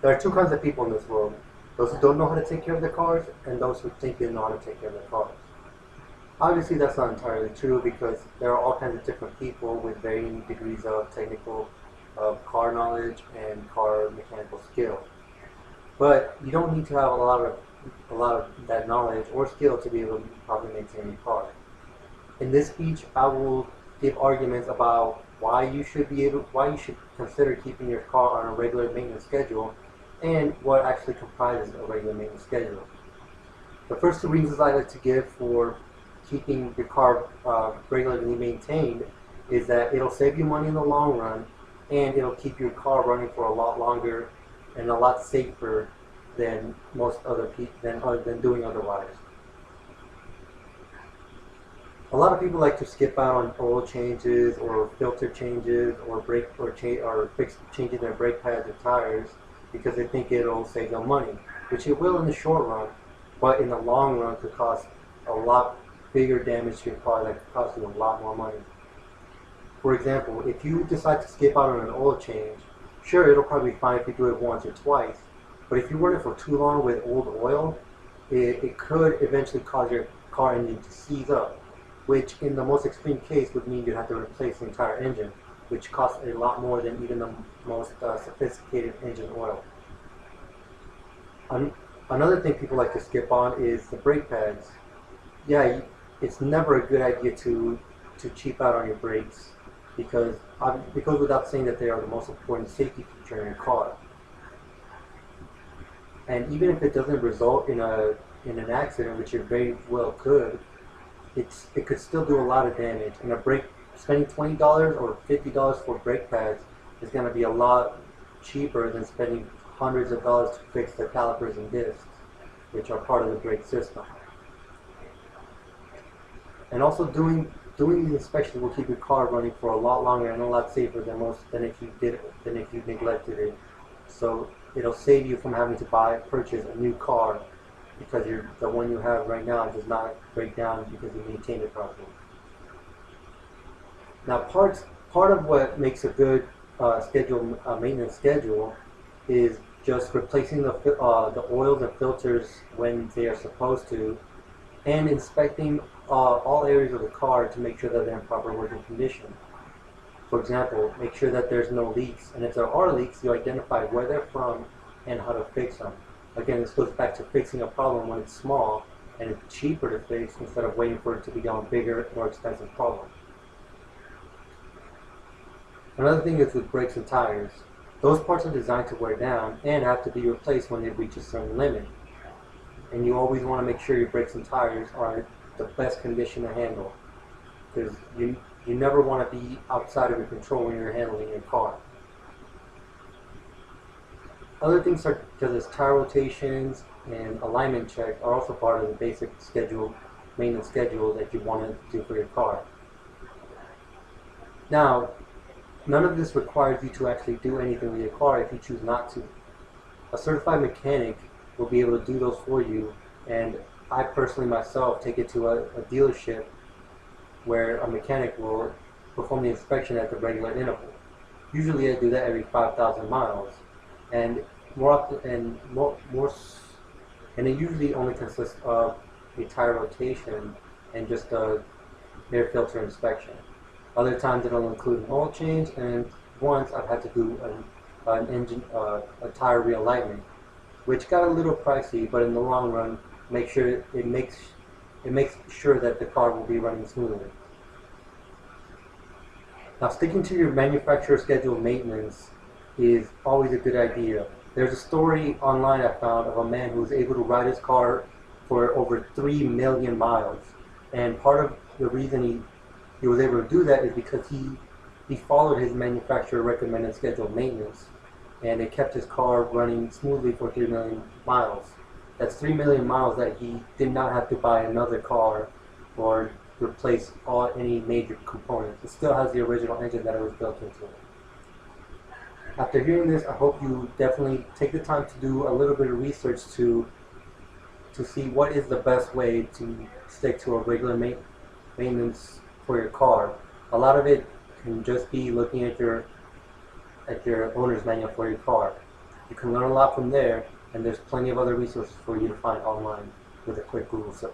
There are two kinds of people in this world: those who don't know how to take care of their cars, and those who think they know how to take care of their cars. Obviously, that's not entirely true because there are all kinds of different people with varying degrees of technical car knowledge and car mechanical skill. But you don't need to have a lot of that knowledge or skill to be able to properly maintain your car. In this speech, I will give arguments about why you should consider keeping your car on a regular maintenance schedule, and what actually comprises a regular maintenance schedule. The first two reasons I like to give for keeping your car regularly maintained is that it'll save you money in the long run, and it'll keep your car running for a lot longer and a lot safer than most other people than doing otherwise. A lot of people like to skip out on oil changes or filter changes or changing their brake pads or tires because they think it'll save them money, which it will in the short run, but in the long run could cause a lot bigger damage to your car that could cost you a lot more money. For example, if you decide to skip out on an oil change, sure, it'll probably be fine if you do it once or twice, but if you run it for too long with old oil, it could eventually cause your car engine to seize up, which in the most extreme case would mean you have to replace the entire engine, which costs a lot more than even the most sophisticated engine oil. Another thing people like to skip on is the brake pads. Yeah, it's never a good idea to cheap out on your brakes because it goes without saying that they are the most important safety feature in your car. And even if it doesn't result in an accident, which it very well could, it could still do a lot of damage. And spending $20 or $50 for brake pads is going to be a lot cheaper than spending hundreds of dollars to fix the calipers and discs, which are part of the brake system. And also doing these inspections will keep your car running for a lot longer and a lot safer than if you neglected it. So it'll save you from having to purchase a new car because the one you have right now does not break down because you maintain it properly. Now, part of what makes a good maintenance schedule is just replacing the oils and filters when they are supposed to, and inspecting all areas of the car to make sure that they're in proper working condition. For example, make sure that there's no leaks, and if there are leaks, you identify where they're from and how to fix them. Again, this goes back to fixing a problem when it's small and it's cheaper to fix instead of waiting for it to become a bigger, more expensive problem. Another thing is with brakes and tires. Those parts are designed to wear down and have to be replaced when they reach a certain limit. And you always want to make sure your brakes and tires are in the best condition to handle, because you never want to be outside of your control when you're handling your car. Other things such as tire rotations and alignment check are also part of the basic maintenance schedule that you want to do for your car. Now, none of this requires you to actually do anything with your car if you choose not to. A certified mechanic will be able to do those for you, and I personally myself take it to a dealership where a mechanic will perform the inspection at the regular interval. Usually I do that every 5,000 miles, and it usually only consists of a tire rotation and just a air filter inspection. Other times it'll include an oil change, and once I've had to do a tire realignment, which got a little pricey, but in the long run, it makes sure that the car will be running smoothly. Now, sticking to your manufacturer scheduled maintenance is always a good idea. There's a story online I found of a man who was able to ride his car for over 3 million miles, and part of the reason he was able to do that is because he followed his manufacturer recommended scheduled maintenance, and it kept his car running smoothly for 3 million miles. That's 3 million miles that he did not have to buy another car or replace any major components. It still has the original engine that it was built into it. After hearing this, I hope you definitely take the time to do a little bit of research to see what is the best way to stick to a regular maintenance for your car. A lot of it can just be looking at your owner's manual for your car. You can learn a lot from there, and there's plenty of other resources for you to find online with a quick Google search.